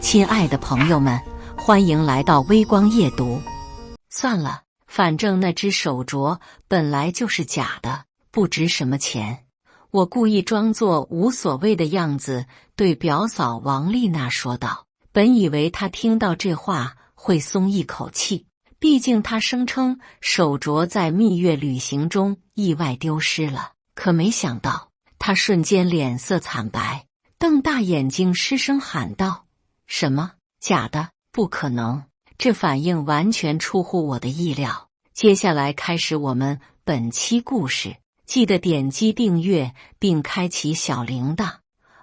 亲爱的朋友们，欢迎来到微光夜读。算了，反正那只手镯本来就是假的，不值什么钱。我故意装作无所谓的样子，对表嫂王丽娜说道。本以为她听到这话会松一口气，毕竟她声称手镯在蜜月旅行中意外丢失了。可没想到，她瞬间脸色惨白，瞪大眼睛失声喊道：“什么？假的？不可能！”这反应完全出乎我的意料。接下来开始我们本期故事，记得点击订阅并开启小铃铛。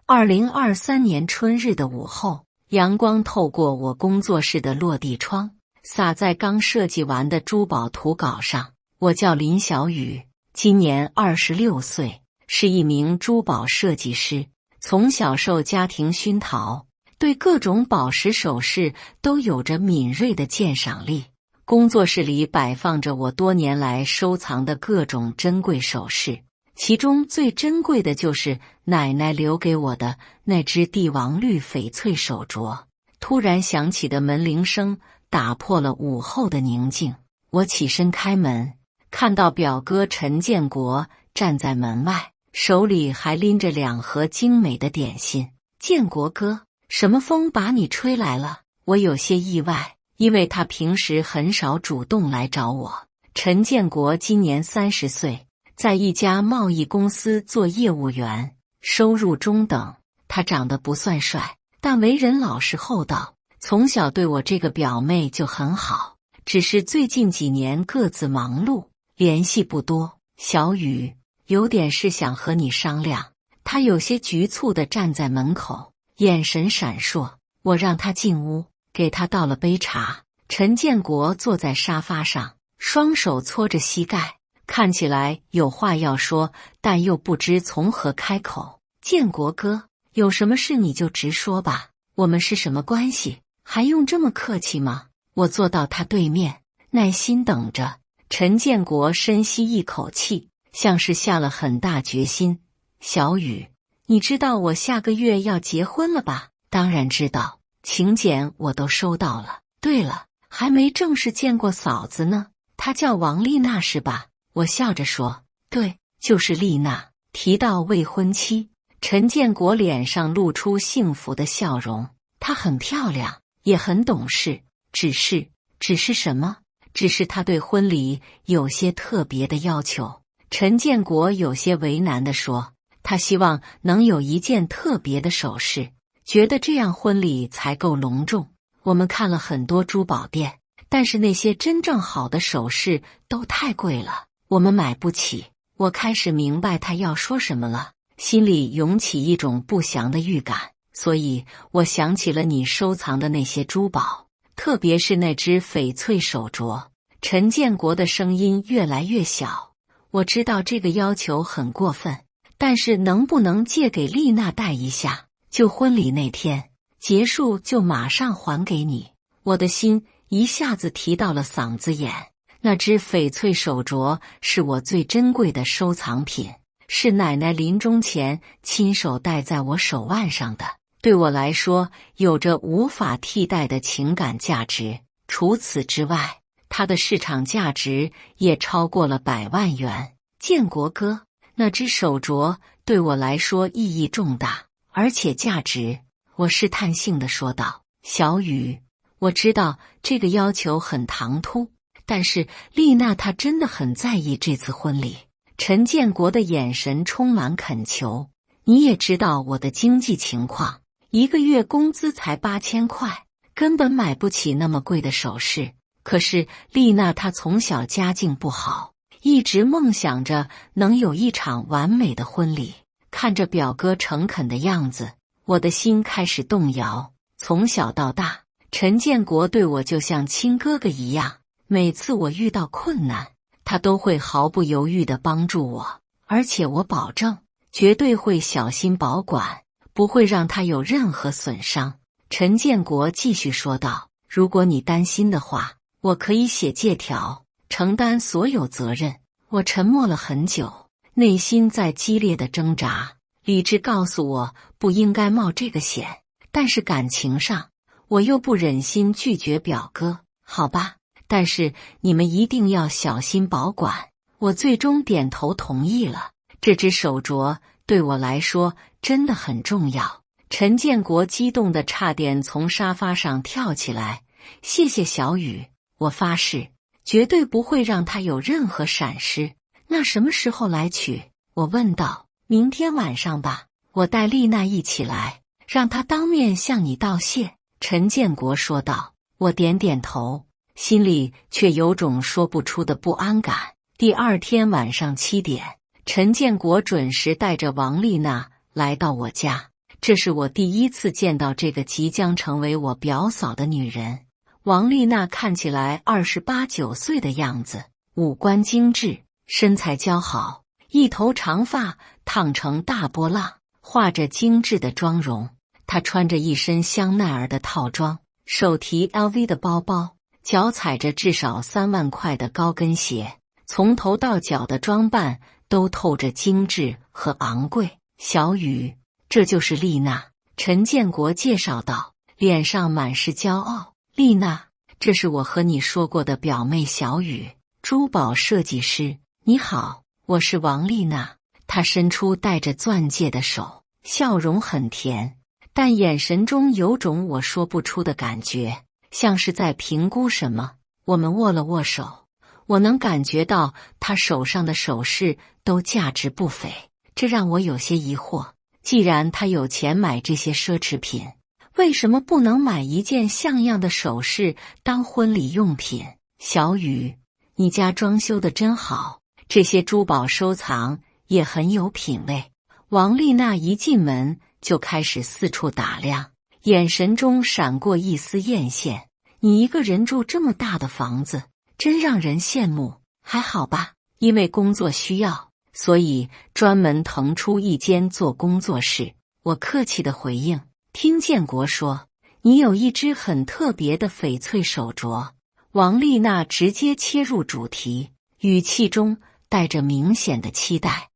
2023年春日的午后，阳光透过我工作室的落地窗，洒在刚设计完的珠宝图稿上。我叫林小雨，今年26岁，是一名珠宝设计师。从小受家庭熏陶，对各种宝石首饰都有着敏锐的鉴赏力。工作室里摆放着我多年来收藏的各种珍贵首饰，其中最珍贵的就是奶奶留给我的那只帝王绿翡翠手镯。突然响起的门铃声打破了午后的宁静。我起身开门，看到表哥陈建国站在门外，手里还拎着2盒精美的点心。建国哥，什么风把你吹来了？我有些意外，因为他平时很少主动来找我。陈建国今年30岁，在一家贸易公司做业务员，收入中等。他长得不算帅，但为人老实厚道，从小对我这个表妹就很好，只是最近几年各自忙碌，联系不多。小雨，有点事想和你商量。他有些局促地站在门口，眼神闪烁。我让他进屋，给他倒了杯茶。陈建国坐在沙发上，双手搓着膝盖，看起来有话要说，但又不知从何开口。建国哥，有什么事你就直说吧，我们是什么关系？还用这么客气吗？我坐到他对面，耐心等着。陈建国深吸一口气，像是下了很大决心。小雨，你知道我下个月要结婚了吧？当然知道，请柬我都收到了。对了，还没正式见过嫂子呢。她叫王丽娜是吧？我笑着说，对，就是丽娜。提到未婚妻，陈建国脸上露出幸福的笑容。她很漂亮，也很懂事，只是什么？只是她对婚礼有些特别的要求。陈建国有些为难地说，他希望能有一件特别的首饰，觉得这样婚礼才够隆重。我们看了很多珠宝店，但是那些真正好的首饰都太贵了，我们买不起。我开始明白他要说什么了，心里涌起一种不祥的预感。所以我想起了你收藏的那些珠宝，特别是那只翡翠手镯。陈建国的声音越来越小。我知道这个要求很过分，但是能不能借给丽娜戴一下？就婚礼那天结束就马上还给你。我的心一下子提到了嗓子眼。那只翡翠手镯是我最珍贵的收藏品，是奶奶临终前亲手戴在我手腕上的，对我来说有着无法替代的情感价值。除此之外，它的市场价值也超过了100万元。建国哥，那只手镯对我来说意义重大，而且价值。我试探性地说道。小雨，我知道这个要求很唐突，但是丽娜她真的很在意这次婚礼。陈建国的眼神充满恳求。你也知道我的经济情况，一个月工资才8000块，根本买不起那么贵的首饰。可是丽娜她从小家境不好，一直梦想着能有一场完美的婚礼。看着表哥诚恳的样子，我的心开始动摇。从小到大，陈建国对我就像亲哥哥一样，每次我遇到困难，他都会毫不犹豫地帮助我，而且我保证绝对会小心保管，不会让他有任何损伤。陈建国继续说道，如果你担心的话，我可以写借条，承担所有责任。我沉默了很久，内心在激烈的挣扎。理智告诉我不应该冒这个险，但是感情上，我又不忍心拒绝表哥，好吧，但是你们一定要小心保管。我最终点头同意了。这只手镯对我来说真的很重要。陈建国激动得差点从沙发上跳起来。谢谢小雨，我发誓绝对不会让他有任何闪失。那什么时候来取？我问道。明天晚上吧，我带丽娜一起来，让她当面向你道谢。陈建国说道。我点点头，心里却有种说不出的不安感。第二天晚上7点，陈建国准时带着王丽娜来到我家。这是我第一次见到这个即将成为我表嫂的女人。王丽娜看起来28、29岁的样子，五官精致，身材姣好，一头长发烫成大波浪，画着精致的妆容。她穿着一身香奈儿的套装，手提 LV 的包包，脚踩着至少3万块的高跟鞋，从头到脚的装扮都透着精致和昂贵。小雨，这就是丽娜，陈建国介绍道，脸上满是骄傲。丽娜，这是我和你说过的表妹小雨，珠宝设计师。你好，我是王丽娜。她伸出戴着钻戒的手，笑容很甜，但眼神中有种我说不出的感觉，像是在评估什么。我们握了握手，我能感觉到她手上的首饰都价值不菲，这让我有些疑惑。既然她有钱买这些奢侈品，为什么不能买一件像样的首饰当婚礼用品？小雨，你家装修的真好，这些珠宝收藏也很有品味。王丽娜一进门就开始四处打量，眼神中闪过一丝艳羡。你一个人住这么大的房子，真让人羡慕。还好吧，因为工作需要，所以专门腾出一间做工作室。我客气地回应。听建国说，你有一只很特别的翡翠手镯。王丽娜直接切入主题，语气中带着明显的期待。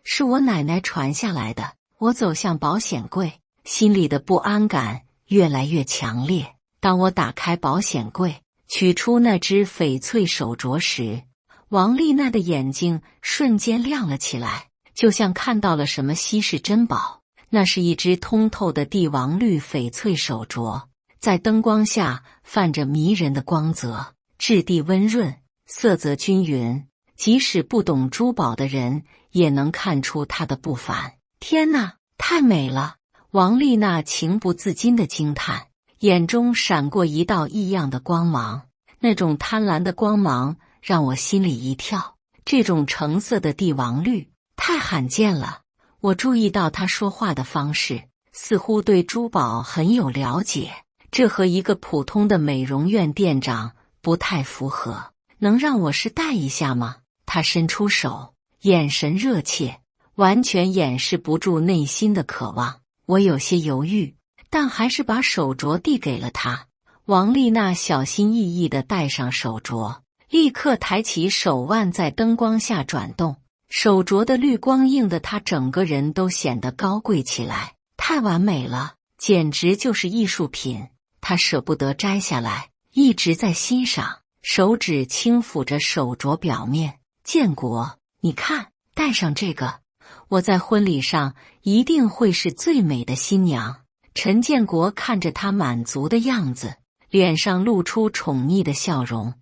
是我奶奶传下来的。我走向保险柜，心里的不安感越来越强烈。当我打开保险柜，取出那只翡翠手镯时，王丽娜的眼睛瞬间亮了起来，就像看到了什么稀世珍宝。那是一只通透的帝王绿翡翠手镯，在灯光下泛着迷人的光泽，质地温润，色泽均匀，即使不懂珠宝的人也能看出它的不凡。天哪，太美了！王丽娜情不自禁地惊叹，眼中闪过一道异样的光芒，那种贪婪的光芒让我心里一跳。这种橙色的帝王绿太罕见了。我注意到他说话的方式，似乎对珠宝很有了解，这和一个普通的美容院店长不太符合。能让我试戴一下吗？他伸出手，眼神热切，完全掩饰不住内心的渴望。我有些犹豫，但还是把手镯递给了他。王丽娜小心翼翼地戴上手镯，立刻抬起手腕在灯光下转动。手镯的绿光映得她整个人都显得高贵起来，太完美了，简直就是艺术品。她舍不得摘下来，一直在欣赏，手指轻抚着手镯表面。建国，你看，戴上这个，我在婚礼上一定会是最美的新娘。陈建国看着她满足的样子，脸上露出宠溺的笑容。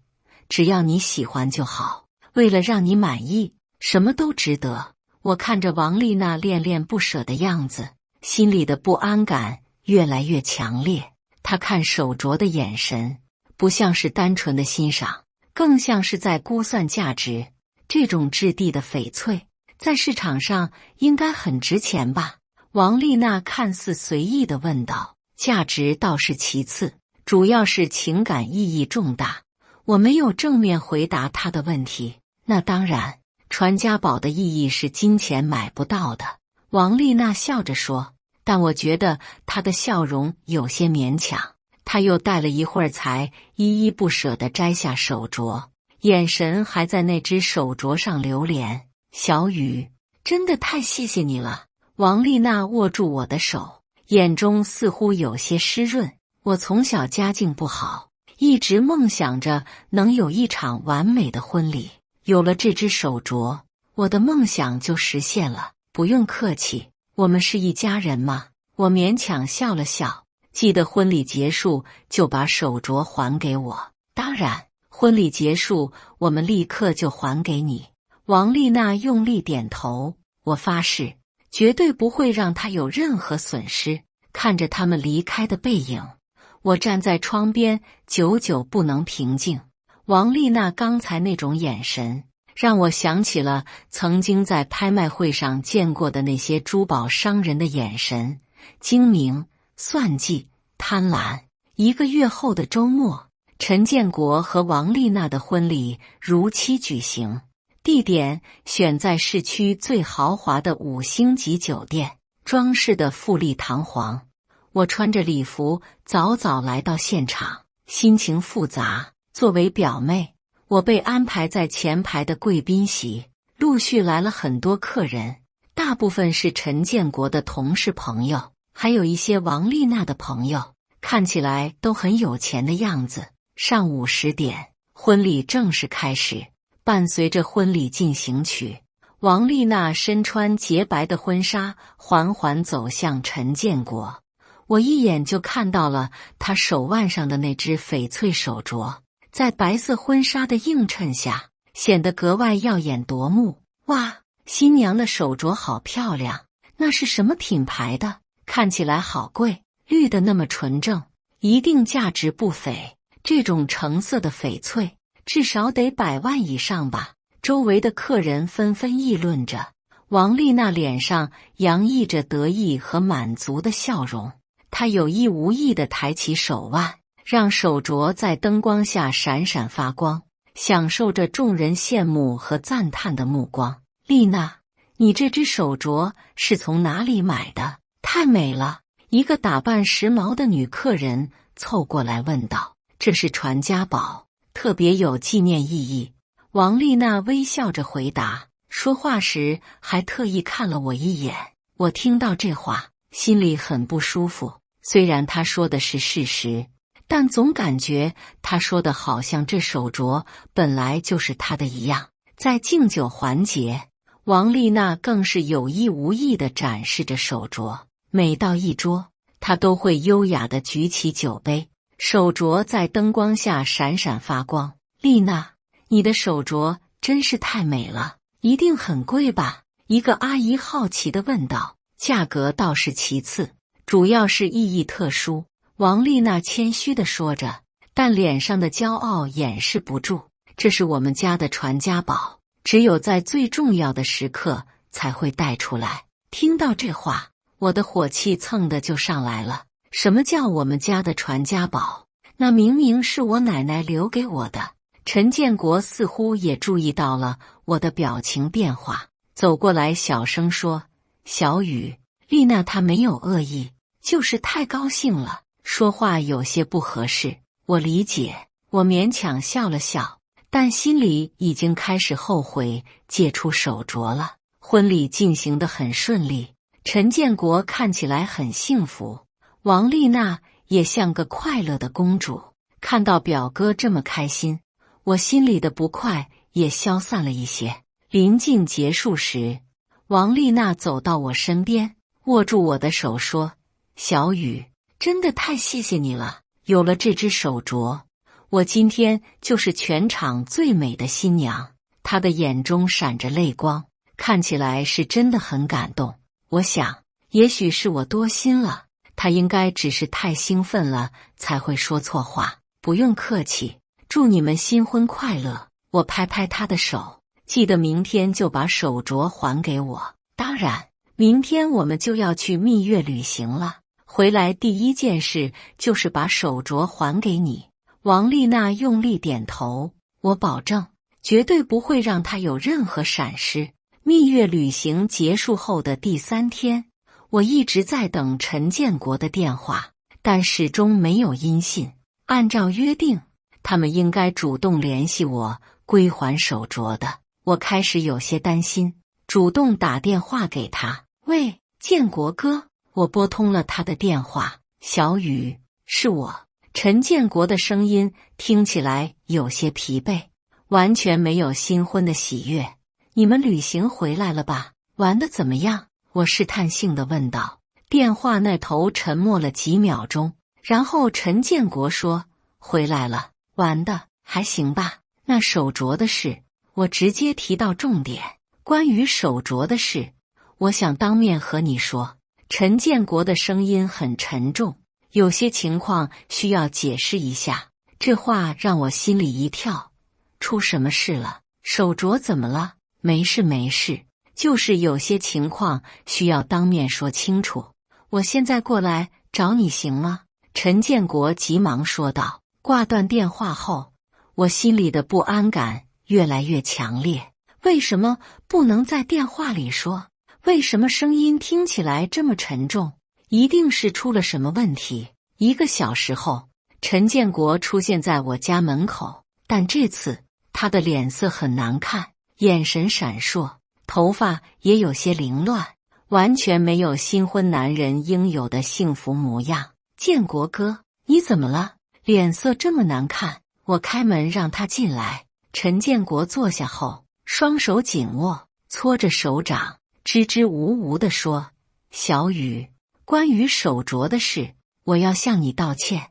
只要你喜欢就好，为了让你满意，什么都值得。我看着王丽娜恋恋不舍的样子，心里的不安感越来越强烈。她看手镯的眼神，不像是单纯的欣赏，更像是在估算价值。这种质地的翡翠，在市场上应该很值钱吧？王丽娜看似随意地问道。价值倒是其次，主要是情感意义重大。我没有正面回答她的问题。那当然，传家宝的意义是金钱买不到的。王丽娜笑着说，但我觉得她的笑容有些勉强。她又戴了一会儿才依依不舍地摘下手镯，眼神还在那只手镯上流连。小雨，真的太谢谢你了。王丽娜握住我的手，眼中似乎有些湿润。我从小家境不好，一直梦想着能有一场完美的婚礼。有了这只手镯，我的梦想就实现了。不用客气，我们是一家人嘛。我勉强笑了笑，记得婚礼结束就把手镯还给我。当然，婚礼结束我们立刻就还给你。王丽娜用力点头，我发誓绝对不会让她有任何损失。看着他们离开的背影，我站在窗边，久久不能平静。王丽娜刚才那种眼神，让我想起了曾经在拍卖会上见过的那些珠宝商人的眼神，精明、算计、贪婪。1个月后的周末，陈建国和王丽娜的婚礼如期举行，地点选在市区最豪华的5星级酒店，装饰的富丽堂皇。我穿着礼服早早来到现场，心情复杂。作为表妹，我被安排在前排的贵宾席，陆续来了很多客人，大部分是陈建国的同事朋友，还有一些王丽娜的朋友，看起来都很有钱的样子。上午10点，婚礼正式开始，伴随着婚礼进行曲，王丽娜身穿洁白的婚纱，缓缓走向陈建国。我一眼就看到了她手腕上的那只翡翠手镯，在白色婚纱的映衬下，显得格外耀眼夺目。哇，新娘的手镯好漂亮，那是什么品牌的？看起来好贵，绿的那么纯正，一定价值不菲。这种橙色的翡翠，至少得100万以上吧。周围的客人纷纷议论着，王丽娜脸上洋溢着得意和满足的笑容，她有意无意地抬起手腕，让手镯在灯光下闪闪发光，享受着众人羡慕和赞叹的目光。丽娜，你这只手镯是从哪里买的？太美了！一个打扮时髦的女客人凑过来问道。这是传家宝，特别有纪念意义。王丽娜微笑着回答，说话时还特意看了我一眼。我听到这话，心里很不舒服。虽然她说的是事实，但总感觉她说的好像这手镯本来就是她的一样。在敬酒环节，王丽娜更是有意无意地展示着手镯。每到一桌，她都会优雅地举起酒杯，手镯在灯光下闪闪发光。丽娜，你的手镯真是太美了，一定很贵吧？一个阿姨好奇地问道。价格倒是其次，主要是意义特殊。王丽娜谦虚地说着，但脸上的骄傲掩饰不住。这是我们家的传家宝，只有在最重要的时刻才会带出来。听到这话，我的火气蹭的就上来了。什么叫我们家的传家宝？那明明是我奶奶留给我的。陈建国似乎也注意到了我的表情变化，走过来小声说：“小雨，丽娜她没有恶意，就是太高兴了，说话有些不合适。”我理解，我勉强笑了笑，但心里已经开始后悔借出手镯了。婚礼进行得很顺利，陈建国看起来很幸福，王丽娜也像个快乐的公主。看到表哥这么开心，我心里的不快也消散了一些。临近结束时，王丽娜走到我身边，握住我的手说：“小雨，真的太谢谢你了，有了这只手镯，我今天就是全场最美的新娘。”她的眼中闪着泪光，看起来是真的很感动。我想，也许是我多心了，她应该只是太兴奋了才会说错话。不用客气，祝你们新婚快乐。我拍拍她的手，记得明天就把手镯还给我。当然，明天我们就要去蜜月旅行了，回来第一件事就是把手镯还给你。王丽娜用力点头，我保证，绝对不会让她有任何闪失。蜜月旅行结束后的第3天，我一直在等陈建国的电话，但始终没有音信。按照约定，他们应该主动联系我归还手镯的。我开始有些担心，主动打电话给他。喂，建国哥，我拨通了他的电话。小雨，是我。陈建国的声音听起来有些疲惫，完全没有新婚的喜悦。你们旅行回来了吧？玩得怎么样？我试探性地问道。电话那头沉默了几秒钟，然后陈建国说：“回来了，玩的还行吧。那手镯的事，我直接提到重点。关于手镯的事，我想当面和你说。”陈建国的声音很沉重，有些情况需要解释一下。这话让我心里一跳。出什么事了？手镯怎么了？没事没事，就是有些情况需要当面说清楚。我现在过来找你行吗？陈建国急忙说道。挂断电话后，我心里的不安感越来越强烈。为什么不能在电话里说？为什么声音听起来这么沉重？一定是出了什么问题。1个小时后，陈建国出现在我家门口，但这次他的脸色很难看，眼神闪烁，头发也有些凌乱，完全没有新婚男人应有的幸福模样。建国哥，你怎么了？脸色这么难看。我开门让他进来。陈建国坐下后，双手紧握，搓着手掌，支支吾吾地说：“小雨，关于手镯的事，我要向你道歉。”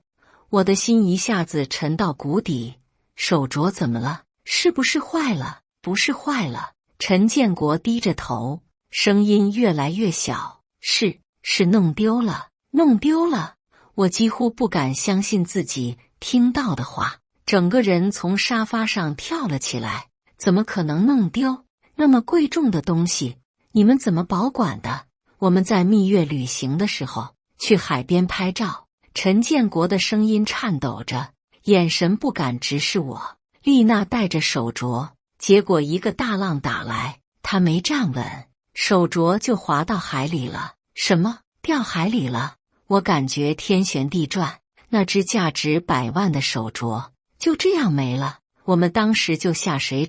我的心一下子沉到谷底。手镯怎么了？是不是坏了？不是坏了。陈建国低着头，声音越来越小：“是弄丢了，弄丢了。”我几乎不敢相信自己听到的话，整个人从沙发上跳了起来。怎么可能弄丢？那么贵重的东西，你们怎么保管的？我们在蜜月旅行的时候去海边拍照。陈建国的声音颤抖着，眼神不敢直视我。丽娜带着手镯，结果一个大浪打来，她没站稳，手镯就滑到海里了。什么？掉海里了？我感觉天旋地转，那只价值100万的手镯就这样没了。我们当时就下水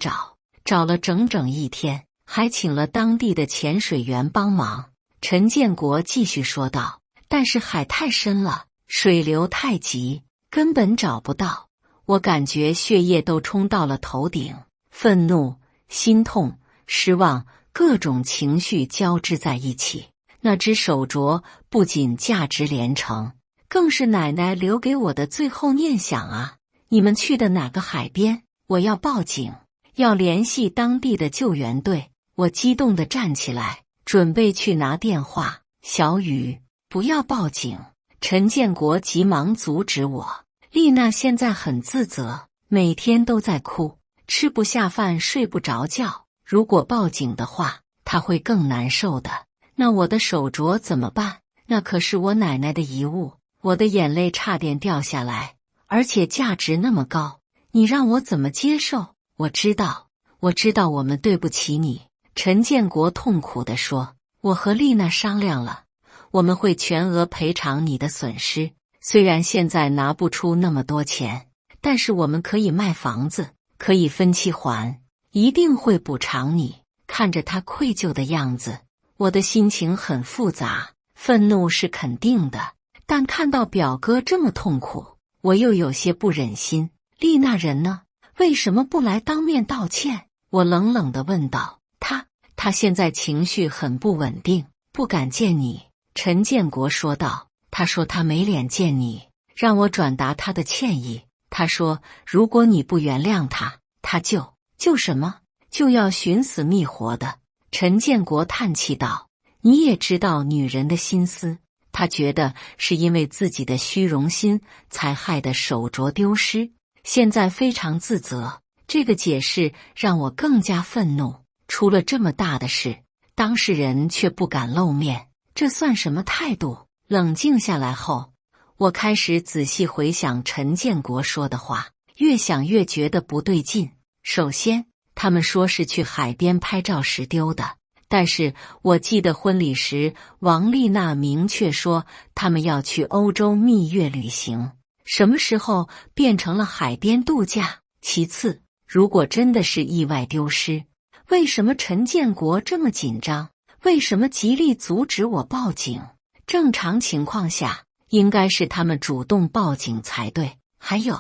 找了整整1天，还请了当地的潜水员帮忙。陈建国继续说道：“但是海太深了，水流太急，根本找不到。”我感觉血液都冲到了头顶，愤怒、心痛、失望，各种情绪交织在一起。那只手镯不仅价值连城，更是奶奶留给我的最后念想啊！你们去的哪个海边？我要报警，要联系当地的救援队。我激动地站起来，准备去拿电话。小雨，不要报警！陈建国急忙阻止我。丽娜现在很自责，每天都在哭，吃不下饭，睡不着觉。如果报警的话，她会更难受的。那我的手镯怎么办？那可是我奶奶的遗物。我的眼泪差点掉下来，而且价值那么高，你让我怎么接受？我知道我们对不起你。陈建国痛苦地说，我和丽娜商量了，我们会全额赔偿你的损失。虽然现在拿不出那么多钱，但是我们可以卖房子，可以分期还，一定会补偿你。看着他愧疚的样子，我的心情很复杂，愤怒是肯定的，但看到表哥这么痛苦，我又有些不忍心。丽娜人呢？为什么不来当面道歉？我冷冷地问道。他现在情绪很不稳定，不敢见你。陈建国说道。他说他没脸见你，让我转达他的歉意。他说如果你不原谅他，他就什么？就要寻死觅活的。陈建国叹气道，你也知道女人的心思，他觉得是因为自己的虚荣心才害得手镯丢失，现在非常自责。这个解释让我更加愤怒。出了这么大的事，当事人却不敢露面，这算什么态度？冷静下来后，我开始仔细回想陈建国说的话，越想越觉得不对劲。首先，他们说是去海边拍照时丢的，但是我记得婚礼时王丽娜明确说他们要去欧洲蜜月旅行，什么时候变成了海边度假？其次，如果真的是意外丢失，为什么陈建国这么紧张？为什么极力阻止我报警？正常情况下，应该是他们主动报警才对。还有，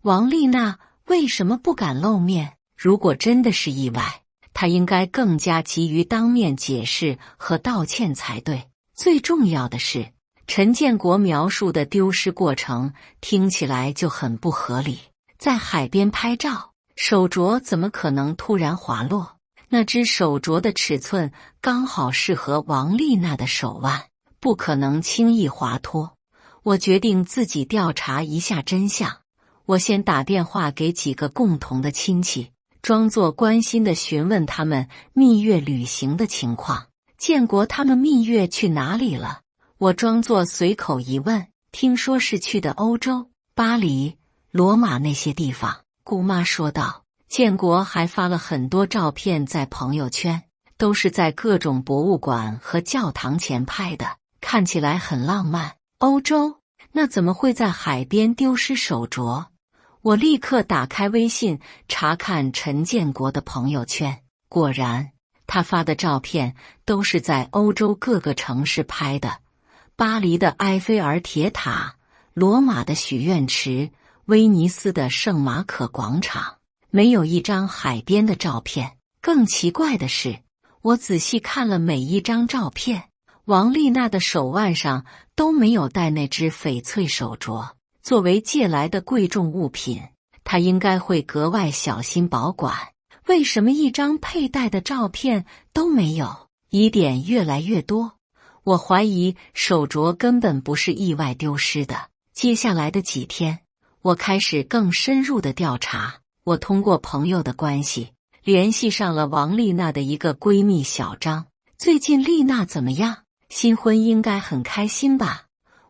王丽娜为什么不敢露面？如果真的是意外，她应该更加急于当面解释和道歉才对。最重要的是，陈建国描述的丢失过程听起来就很不合理。在海边拍照，手镯怎么可能突然滑落？那只手镯的尺寸刚好适合王丽娜的手腕，不可能轻易滑脱。我决定自己调查一下真相。我先打电话给几个共同的亲戚，装作关心地询问他们蜜月旅行的情况。建国他们蜜月去哪里了？我装作随口一问，听说是去的欧洲，巴黎、罗马那些地方。姑妈说道。建国还发了很多照片在朋友圈，都是在各种博物馆和教堂前拍的，看起来很浪漫。欧洲？那怎么会在海边丢失手镯？我立刻打开微信查看陈建国的朋友圈，果然，他发的照片都是在欧洲各个城市拍的，巴黎的埃菲尔铁塔、罗马的许愿池、威尼斯的圣马可广场，没有一张海边的照片。更奇怪的是，我仔细看了每一张照片，王丽娜的手腕上都没有戴那只翡翠手镯。作为借来的贵重物品，她应该会格外小心保管。为什么一张佩戴的照片都没有？疑点越来越多，我怀疑手镯根本不是意外丢失的。接下来的几天，我开始更深入的调查。我通过朋友的关系联系上了王丽娜的一个闺蜜小张。最近丽娜怎么样？新婚应该很开心吧？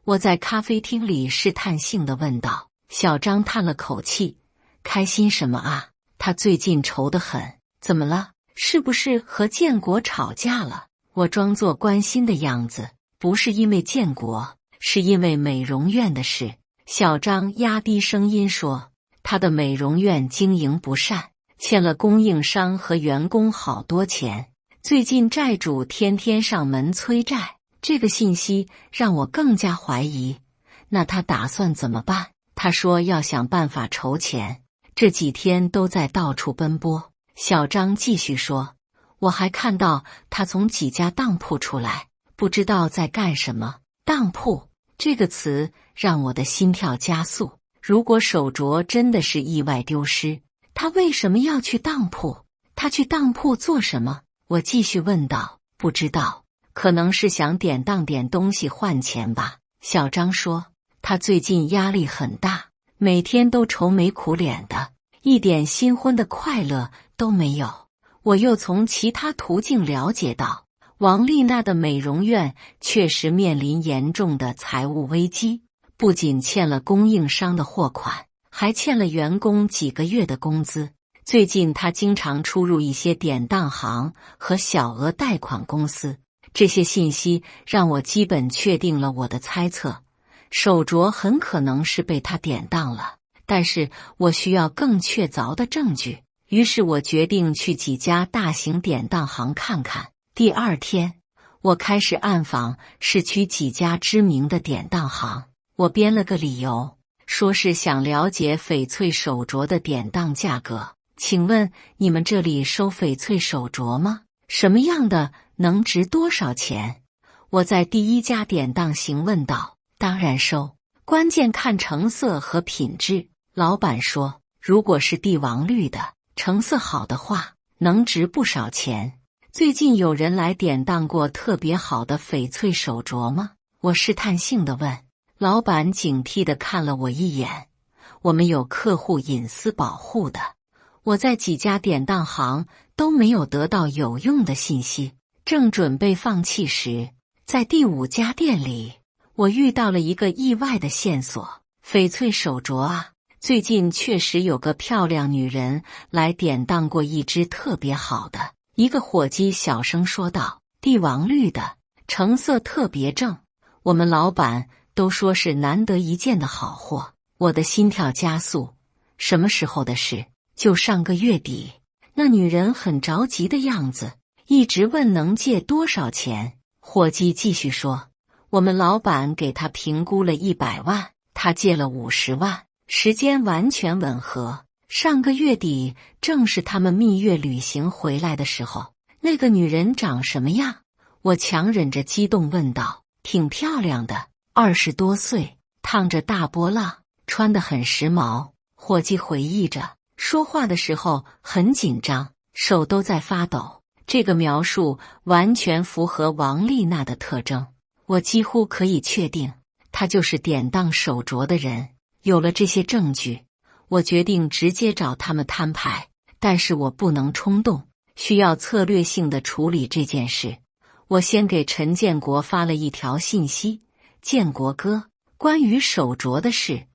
我在咖啡厅里试探性地问道。小张叹了口气，开心什么啊？她最近愁得很。怎么了？是不是和建国吵架了？我装作关心的样子。不是因为建国，是因为美容院的事。小张压低声音说。他的美容院经营不善，欠了供应商和员工好多钱，最近债主天天上门催债。这个信息让我更加怀疑。那他打算怎么办？他说要想办法筹钱，这几天都在到处奔波。小张继续说，我还看到他从几家当铺出来，不知道在干什么。当铺这个词让我的心跳加速。如果手镯真的是意外丢失，他为什么要去当铺？他去当铺做什么？我继续问道。不知道，可能是想典当点东西换钱吧。小张说，他最近压力很大，每天都愁眉苦脸的，一点新婚的快乐都没有。我又从其他途径了解到，王丽娜的美容院确实面临严重的财务危机。不仅欠了供应商的货款，还欠了员工几个月的工资。最近他经常出入一些典当行和小额贷款公司。这些信息让我基本确定了我的猜测，手镯很可能是被他典当了。但是我需要更确凿的证据，于是我决定去几家大型典当行看看。第二天，我开始暗访市区几家知名的典当行。我编了个理由，说是想了解翡翠手镯的典当价格。请问你们这里收翡翠手镯吗？什么样的能值多少钱？我在第一家典当行问道。当然收，关键看成色和品质。老板说，如果是帝王绿的，成色好的话，能值不少钱。最近有人来典当过特别好的翡翠手镯吗？我试探性地问。老板警惕地看了我一眼，我们有客户隐私保护的。我在几家典当行都没有得到有用的信息，正准备放弃时，在第5家店里，我遇到了一个意外的线索。翡翠手镯啊，最近确实有个漂亮女人来典当过一只特别好的。一个伙计小声说道，帝王绿的，成色特别正，我们老板都说是难得一见的好货。我的心跳加速。什么时候的事？就上个月底。那女人很着急的样子，一直问能借多少钱。伙计继续说，我们老板给他评估了100万，他借了50万，时间完全吻合。上个月底正是他们蜜月旅行回来的时候。那个女人长什么样？我强忍着激动问道。挺漂亮的，20多岁，烫着大波浪，穿得很时髦。伙计回忆着，说话的时候很紧张，手都在发抖。这个描述完全符合王丽娜的特征，我几乎可以确定，她就是典当手镯的人。有了这些证据，我决定直接找他们摊牌，但是我不能冲动，需要策略性的处理这件事。我先给陈建国发了一条信息：建国哥，关于手镯的事，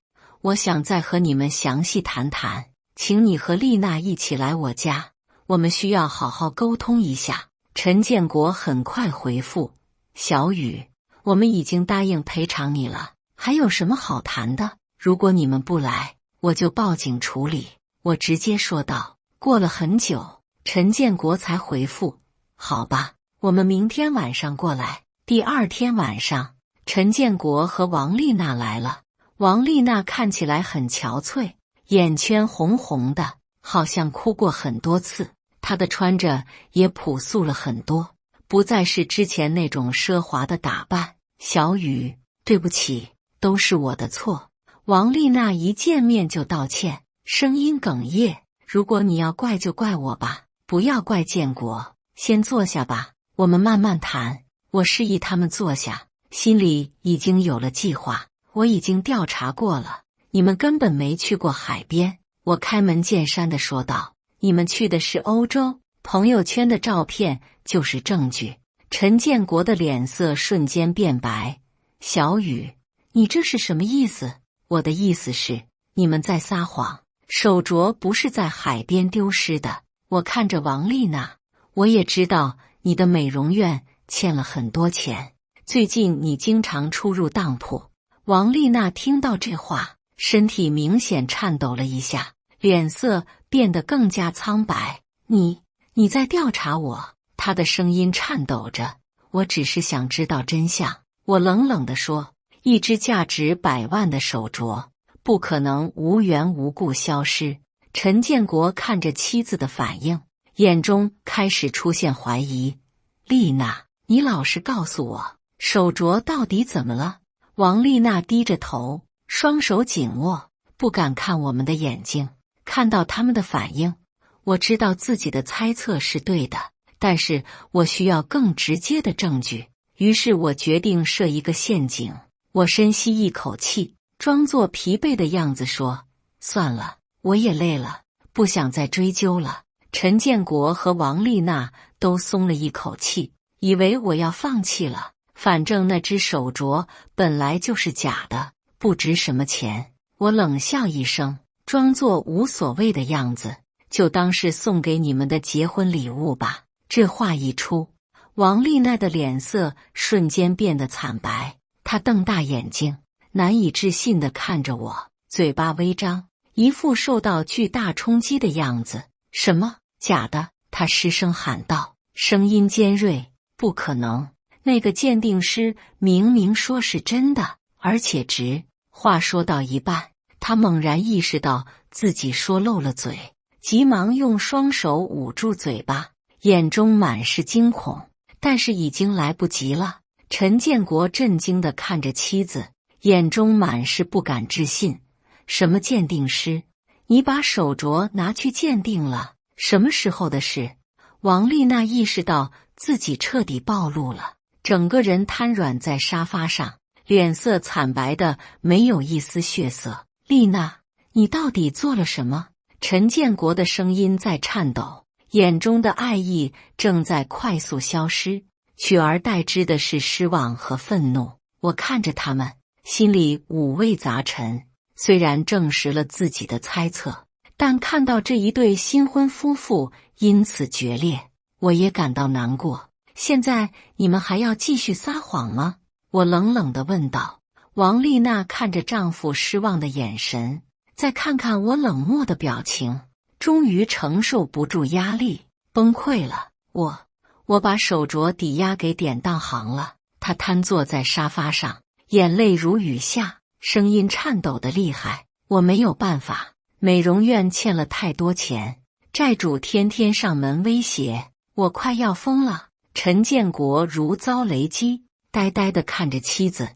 我想再和你们详细谈谈，请你和丽娜一起来我家，我们需要好好沟通一下。陈建国很快回复：小雨，我们已经答应赔偿你了，还有什么好谈的？如果你们不来，我就报警处理。我直接说道。过了很久，陈建国才回复：好吧，我们明天晚上过来。第二天晚上，陈建国和王丽娜来了。王丽娜看起来很憔悴，眼圈红红的，好像哭过很多次。她的穿着也朴素了很多，不再是之前那种奢华的打扮。小雨，对不起，都是我的错。王丽娜一见面就道歉，声音哽咽。如果你要怪就怪我吧，不要怪建国。先坐下吧，我们慢慢谈。我示意他们坐下，心里已经有了计划。我已经调查过了，你们根本没去过海边。我开门见山地说道。你们去的是欧洲，朋友圈的照片就是证据。陈建国的脸色瞬间变白。小雨，你这是什么意思？我的意思是，你们在撒谎。手镯不是在海边丢失的。我看着王丽娜，我也知道你的美容院欠了很多钱，最近你经常出入当铺。王丽娜听到这话，身体明显颤抖了一下，脸色变得更加苍白。你在调查我？她的声音颤抖着。我只是想知道真相。我冷冷地说，一只价值100万的手镯不可能无缘无故消失。陈建国看着妻子的反应，眼中开始出现怀疑。丽娜，你老实告诉我，手镯到底怎么了？王丽娜低着头，双手紧握，不敢看我们的眼睛。看到他们的反应，我知道自己的猜测是对的，但是我需要更直接的证据。于是我决定设一个陷阱。我深吸一口气，装作疲惫的样子说，算了，我也累了，不想再追究了。陈建国和王丽娜都松了一口气，以为我要放弃了。反正那只手镯本来就是假的，不值什么钱。我冷笑一声，装作无所谓的样子，就当是送给你们的结婚礼物吧。这话一出，王丽娜的脸色瞬间变得惨白，她瞪大眼睛，难以置信地看着我，嘴巴微张，一副受到巨大冲击的样子。什么？假的？她失声喊道，声音尖锐。不可能，那个鉴定师明明说是真的，而且值。话说到一半，他猛然意识到自己说漏了嘴，急忙用双手捂住嘴巴，眼中满是惊恐，但是已经来不及了。陈建国震惊地看着妻子，眼中满是不敢置信。什么鉴定师？你把手镯拿去鉴定了？什么时候的事？王丽娜意识到自己彻底暴露了，整个人瘫软在沙发上，脸色惨白的没有一丝血色。丽娜，你到底做了什么？陈建国的声音在颤抖，眼中的爱意正在快速消失，取而代之的是失望和愤怒。我看着他们，心里五味杂陈。虽然证实了自己的猜测，但看到这一对新婚夫妇因此决裂，我也感到难过。现在你们还要继续撒谎吗？我冷冷地问道。王丽娜看着丈夫失望的眼神，再看看我冷漠的表情，终于承受不住压力，崩溃了。我把手镯抵押给典当行了，他瘫坐在沙发上，眼泪如雨下，声音颤抖得厉害。我没有办法，美容院欠了太多钱，债主天天上门威胁，我快要疯了。陈建国如遭雷击，呆呆地看着妻子。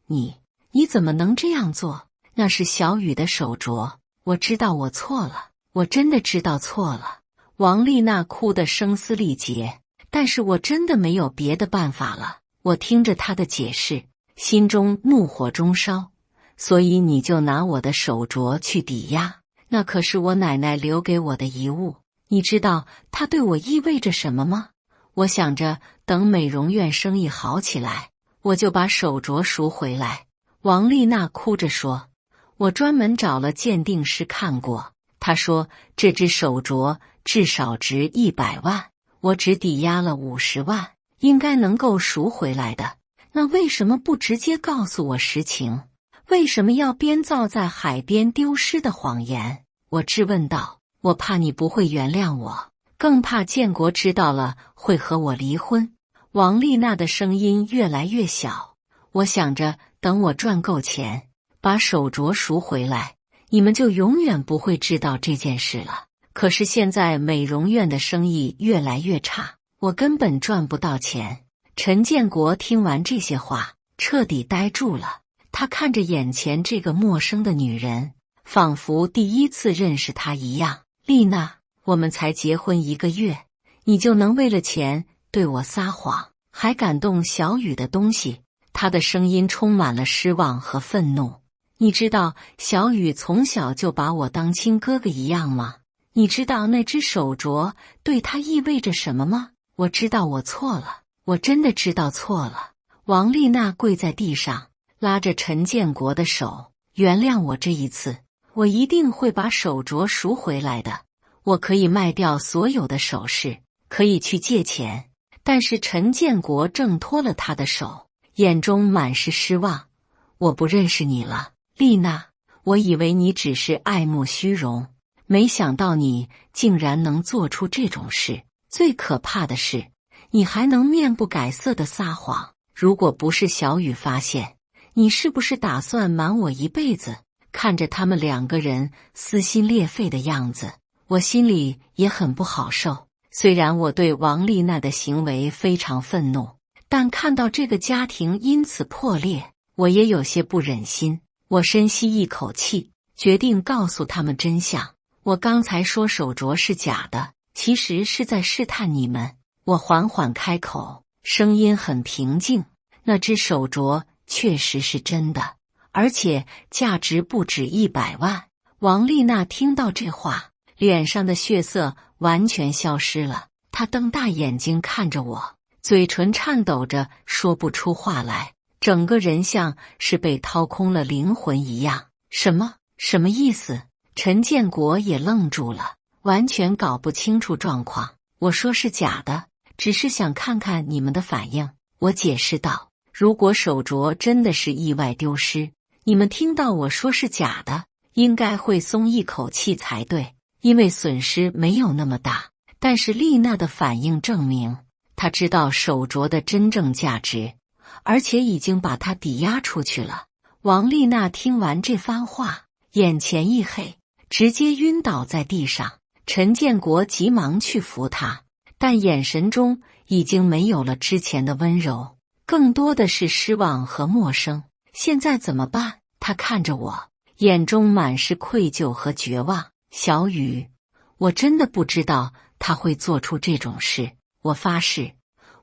你怎么能这样做？那是小雨的手镯，我知道我错了，我真的知道错了。王丽娜哭得声嘶力竭，但是我真的没有别的办法了。我听着她的解释，心中怒火中烧。所以你就拿我的手镯去抵押，那可是我奶奶留给我的遗物，你知道它对我意味着什么吗？我想着等美容院生意好起来，我就把手镯赎回来。王丽娜哭着说，我专门找了鉴定师看过，他说这只手镯至少值100万，我只抵押了50万，应该能够赎回来的。那为什么不直接告诉我实情？为什么要编造在海边丢失的谎言？我质问道。我怕你不会原谅我，更怕建国知道了会和我离婚。王丽娜的声音越来越小。我想着等我赚够钱，把手镯赎回来，你们就永远不会知道这件事了。可是现在美容院的生意越来越差，我根本赚不到钱。陈建国听完这些话，彻底呆住了。他看着眼前这个陌生的女人，仿佛第一次认识她一样。丽娜，我们才结婚1个月，你就能为了钱对我撒谎，还感动小雨的东西。他的声音充满了失望和愤怒。你知道小雨从小就把我当亲哥哥一样吗？你知道那只手镯对他意味着什么吗？我知道我错了，我真的知道错了。王丽娜跪在地上，拉着陈建国的手，原谅我这一次，我一定会把手镯赎回来的。我可以卖掉所有的首饰，可以去借钱。但是陈建国挣脱了他的手，眼中满是失望。我不认识你了，丽娜，我以为你只是爱慕虚荣，没想到你竟然能做出这种事。最可怕的是，你还能面不改色的撒谎。如果不是小雨发现，你是不是打算瞒我一辈子？看着他们2个人撕心裂肺的样子，我心里也很不好受。虽然我对王丽娜的行为非常愤怒，但看到这个家庭因此破裂，我也有些不忍心。我深吸一口气，决定告诉他们真相。我刚才说手镯是假的，其实是在试探你们。我缓缓开口，声音很平静。那只手镯确实是真的，而且价值不止100万。王丽娜听到这话，脸上的血色完全消失了。她瞪大眼睛看着我，嘴唇颤抖着说不出话来，整个人像是被掏空了灵魂一样。什么意思？陈建国也愣住了，完全搞不清楚状况。我说是假的，只是想看看你们的反应。我解释道，如果手镯真的是意外丢失，你们听到我说是假的，应该会松一口气才对，因为损失没有那么大。但是丽娜的反应证明，她知道手镯的真正价值，而且已经把它抵押出去了。王丽娜听完这番话，眼前一黑，直接晕倒在地上。陈建国急忙去扶她，但眼神中已经没有了之前的温柔，更多的是失望和陌生。现在怎么办？他看着我，眼中满是愧疚和绝望。小雨，我真的不知道他会做出这种事。我发誓，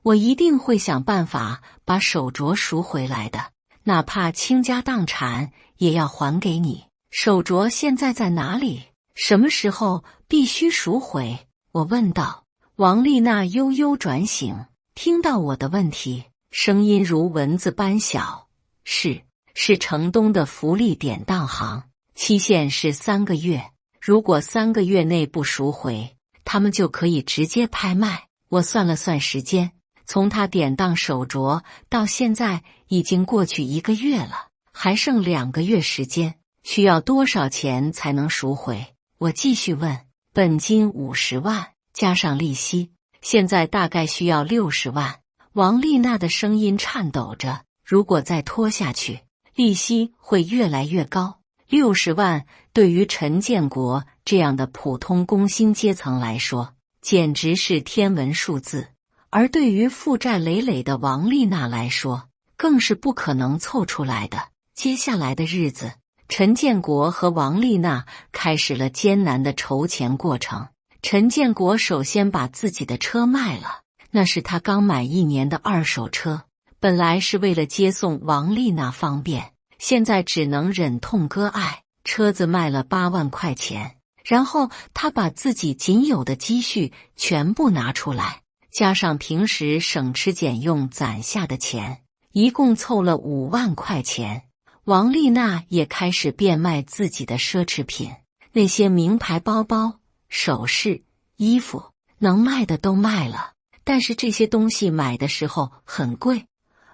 我一定会想办法把手镯赎回来的，哪怕倾家荡产也要还给你。手镯现在在哪里？什么时候必须赎回？我问道。王丽娜悠悠转醒，听到我的问题，声音如蚊子般小。是城东的福利典当行，期限是3个月，如果3个月内不赎回，他们就可以直接拍卖。我算了算时间，从他典当手镯到现在已经过去1个月了，还剩2个月时间，需要多少钱才能赎回？我继续问。本金50万，加上利息，现在大概需要60万。王丽娜的声音颤抖着，如果再拖下去，利息会越来越高。60万对于陈建国这样的普通工薪阶层来说，简直是天文数字，而对于负债累累的王丽娜来说，更是不可能凑出来的。接下来的日子，陈建国和王丽娜开始了艰难的筹钱过程。陈建国首先把自己的车卖了，那是他刚买1年的二手车，本来是为了接送王丽娜方便，现在只能忍痛割爱，车子卖了8万块钱。然后他把自己仅有的积蓄全部拿出来，加上平时省吃俭用攒下的钱，一共凑了5万块钱。王丽娜也开始变卖自己的奢侈品，那些名牌包包、首饰、衣服，能卖的都卖了，但是这些东西买的时候很贵，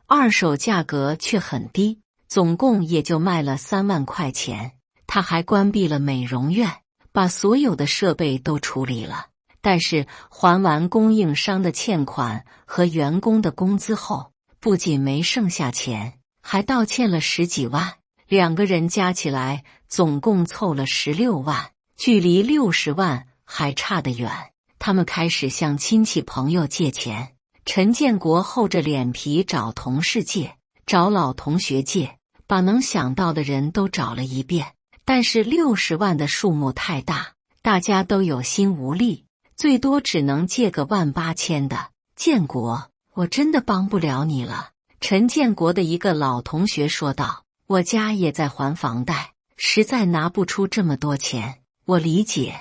二手价格却很低，总共也就卖了3万块钱。她还关闭了美容院，把所有的设备都处理了，但是还完供应商的欠款和员工的工资后，不仅没剩下钱，还倒欠了10几万，两个人加起来总共凑了16万，距离60万还差得远。他们开始向亲戚朋友借钱，陈建国厚着脸皮找同事借，找老同学借，把能想到的人都找了一遍，但是60万的数目太大，大家都有心无力，最多只能借个18000的。建国，我真的帮不了你了。陈建国的一个老同学说道，我家也在还房贷，实在拿不出这么多钱。我理解。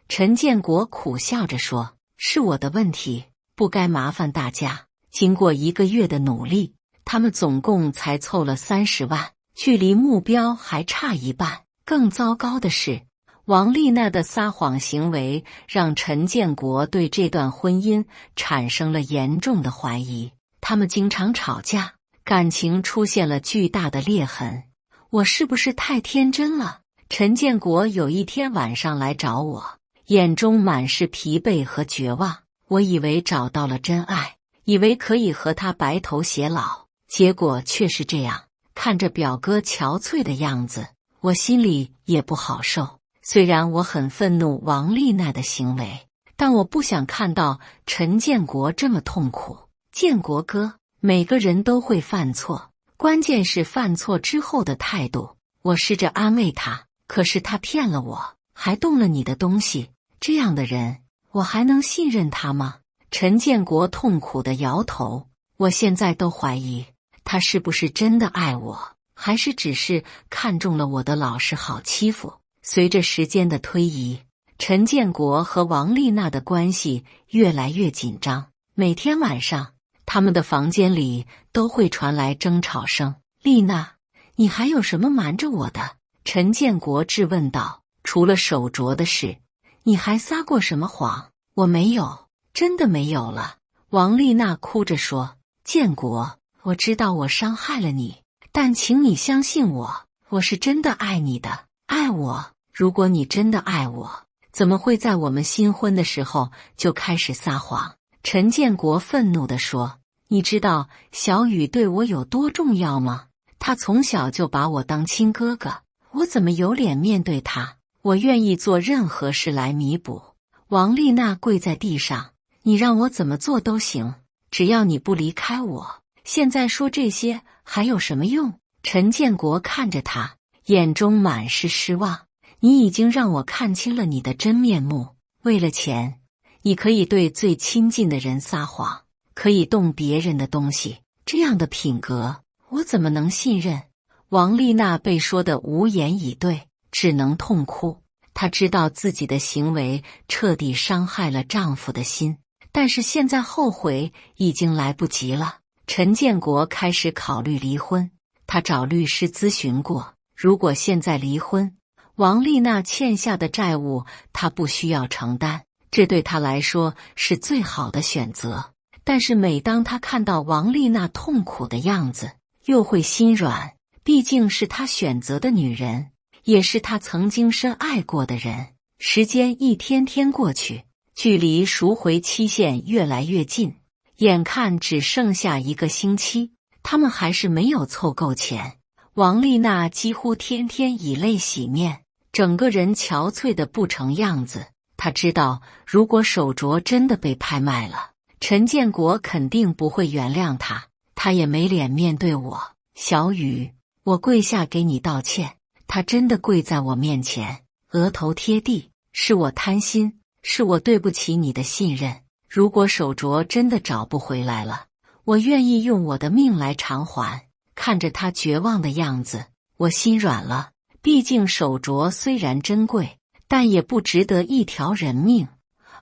陈建国苦笑着说，是我的问题，不该麻烦大家。经过1个月的努力，他们总共才凑了30万，距离目标还差1半。更糟糕的是，王丽娜的撒谎行为让陈建国对这段婚姻产生了严重的怀疑，他们经常吵架，感情出现了巨大的裂痕。我是不是太天真了？陈建国有一天晚上来找我，眼中满是疲惫和绝望。我以为找到了真爱，以为可以和他白头偕老，结果却是这样。看着表哥憔悴的样子，我心里也不好受。虽然我很愤怒王丽娜的行为，但我不想看到陈建国这么痛苦。建国哥，每个人都会犯错，关键是犯错之后的态度。我试着安慰他，可是他骗了我，还动了你的东西，这样的人，我还能信任他吗？陈建国痛苦地摇头，我现在都怀疑他是不是真的爱我，还是只是看中了我的老实好欺负。随着时间的推移，陈建国和王丽娜的关系越来越紧张，每天晚上他们的房间里都会传来争吵声。丽娜，你还有什么瞒着我的？陈建国质问道。除了手镯的事，你还撒过什么谎？我没有，真的没有了。王丽娜哭着说。建国，我知道我伤害了你，但请你相信我，我是真的爱你的，爱我。如果你真的爱我，怎么会在我们新婚的时候就开始撒谎？陈建国愤怒地说。你知道小雨对我有多重要吗？他从小就把我当亲哥哥，我怎么有脸面对他？我愿意做任何事来弥补。王丽娜跪在地上，你让我怎么做都行，只要你不离开我。现在说这些还有什么用？陈建国看着他，眼中满是失望。你已经让我看清了你的真面目。为了钱，你可以对最亲近的人撒谎，可以动别人的东西，这样的品格，我怎么能信任？王丽娜被说得无言以对，只能痛哭。她知道自己的行为彻底伤害了丈夫的心，但是现在后悔已经来不及了。陈建国开始考虑离婚，他找律师咨询过，如果现在离婚，王丽娜欠下的债务他不需要承担，这对他来说是最好的选择。但是每当他看到王丽娜痛苦的样子，又会心软，毕竟是他选择的女人，也是他曾经深爱过的人。时间一天天过去，距离赎回期限越来越近。眼看只剩下1个星期，他们还是没有凑够钱。王丽娜几乎天天以泪洗面，整个人憔悴得不成样子。她知道，如果手镯真的被拍卖了，陈建国肯定不会原谅她，她也没脸面对我。小雨，我跪下给你道歉。她真的跪在我面前，额头贴地。是我贪心，是我对不起你的信任。如果手镯真的找不回来了，我愿意用我的命来偿还。看着他绝望的样子，我心软了。毕竟手镯虽然珍贵，但也不值得1条人命。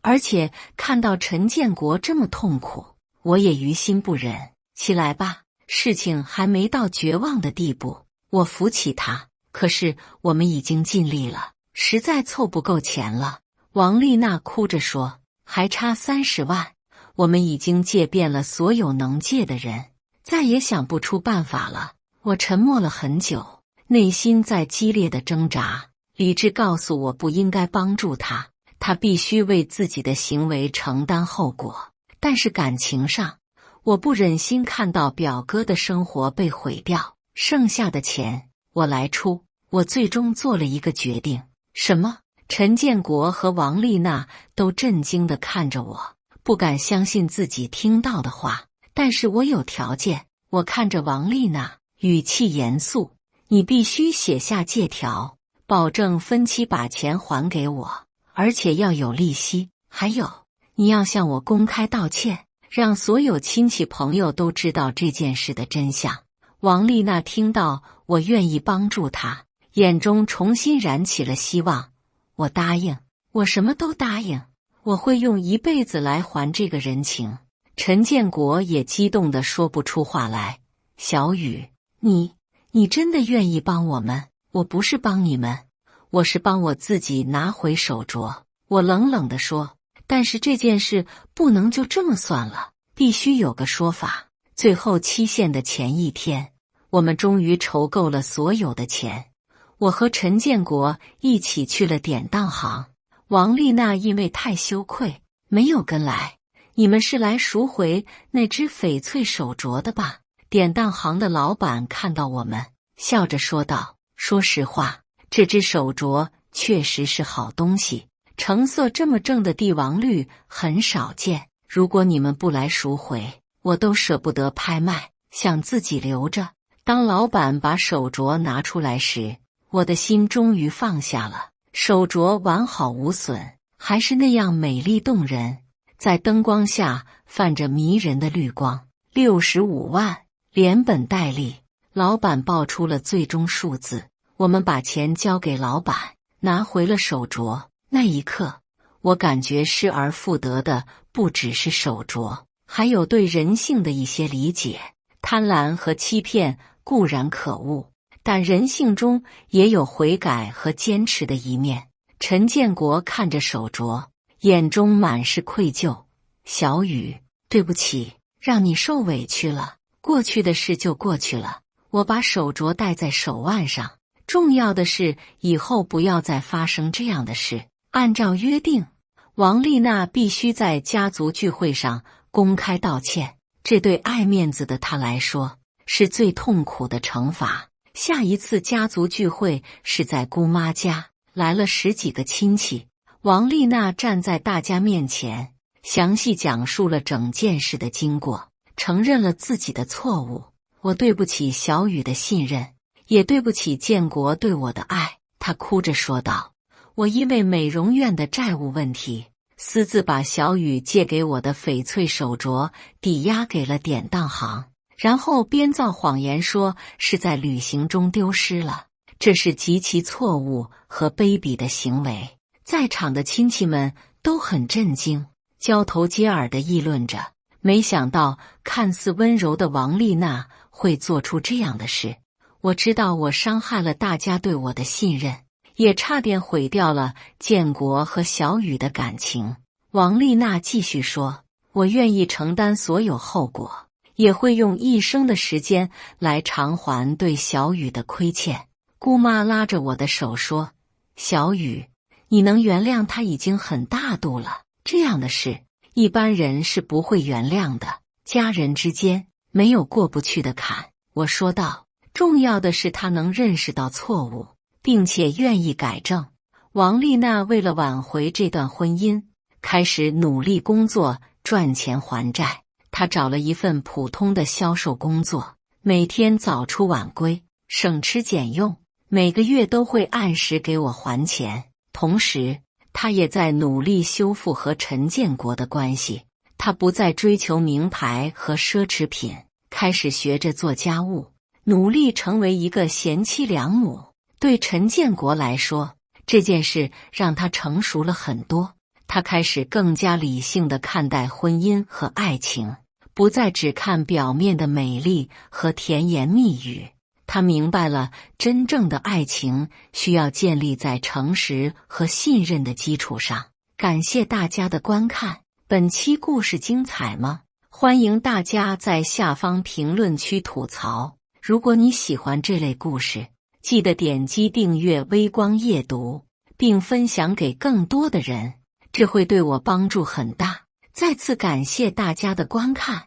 而且看到陈建国这么痛苦，我也于心不忍。起来吧，事情还没到绝望的地步。我扶起他，可是我们已经尽力了，实在凑不够钱了。王丽娜哭着说，还差30万，我们已经借遍了所有能借的人，再也想不出办法了。我沉默了很久，内心在激烈的挣扎。理智告诉我不应该帮助他，他必须为自己的行为承担后果。但是感情上，我不忍心看到表哥的生活被毁掉，剩下的钱我来出。我最终做了一个决定。什么？陈建国和王丽娜都震惊地看着我，不敢相信自己听到的话。但是我有条件。我看着王丽娜，语气严肃，你必须写下借条，保证分期把钱还给我，而且要有利息。还有，你要向我公开道歉，让所有亲戚朋友都知道这件事的真相。王丽娜听到我愿意帮助她，眼中重新燃起了希望。我答应，我什么都答应，我会用1辈子来还这个人情。陈建国也激动得说不出话来。小雨，你真的愿意帮我们？我不是帮你们，我是帮我自己拿回手镯。我冷冷地说，但是这件事不能就这么算了，必须有个说法。最后期限的前1天，我们终于筹够了所有的钱。我和陈建国一起去了典当行，王丽娜因为太羞愧，没有跟来。你们是来赎回那只翡翠手镯的吧？典当行的老板看到我们，笑着说道，说实话，这只手镯确实是好东西，成色这么正的帝王绿很少见。如果你们不来赎回，我都舍不得拍卖，想自己留着。当老板把手镯拿出来时，我的心终于放下了。手镯完好无损，还是那样美丽动人，在灯光下泛着迷人的绿光。65万，连本带利。老板报出了最终数字，我们把钱交给老板，拿回了手镯。那一刻，我感觉失而复得的不只是手镯，还有对人性的一些理解。贪婪和欺骗固然可恶，但人性中也有悔改和坚持的一面。陈建国看着手镯，眼中满是愧疚。小雨，对不起，让你受委屈了。过去的事就过去了，我把手镯戴在手腕上。重要的是，以后不要再发生这样的事。按照约定，王丽娜必须在家族聚会上公开道歉，这对爱面子的她来说是最痛苦的惩罚。下一次家族聚会是在姑妈家，来了10几个亲戚。王丽娜站在大家面前，详细讲述了整件事的经过，承认了自己的错误。我对不起小雨的信任，也对不起建国对我的爱。她哭着说道，我因为美容院的债务问题，私自把小雨借给我的翡翠手镯抵押给了典当行，然后编造谎言说是在旅行中丢失了。这是极其错误和卑鄙的行为。在场的亲戚们都很震惊，交头接耳地议论着，没想到看似温柔的王丽娜会做出这样的事。我知道我伤害了大家对我的信任，也差点毁掉了建国和小雨的感情。王丽娜继续说，我愿意承担所有后果，也会用一生的时间来偿还对小雨的亏欠。姑妈拉着我的手说，小雨，你能原谅他已经很大度了，这样的事一般人是不会原谅的。家人之间没有过不去的坎。我说道，重要的是他能认识到错误，并且愿意改正。王丽娜为了挽回这段婚姻，开始努力工作赚钱还债。她找了一份普通的销售工作，每天早出晚归，省吃俭用，每个月都会按时给我还钱。同时，她也在努力修复和陈建国的关系。她不再追求名牌和奢侈品，开始学着做家务，努力成为一个贤妻良母。对陈建国来说，这件事让他成熟了很多。他开始更加理性地看待婚姻和爱情，不再只看表面的美丽和甜言蜜语。他明白了，真正的爱情需要建立在诚实和信任的基础上。感谢大家的观看，本期故事精彩吗？欢迎大家在下方评论区吐槽。如果你喜欢这类故事，记得点击订阅微光夜读，并分享给更多的人，这会对我帮助很大。再次感谢大家的观看。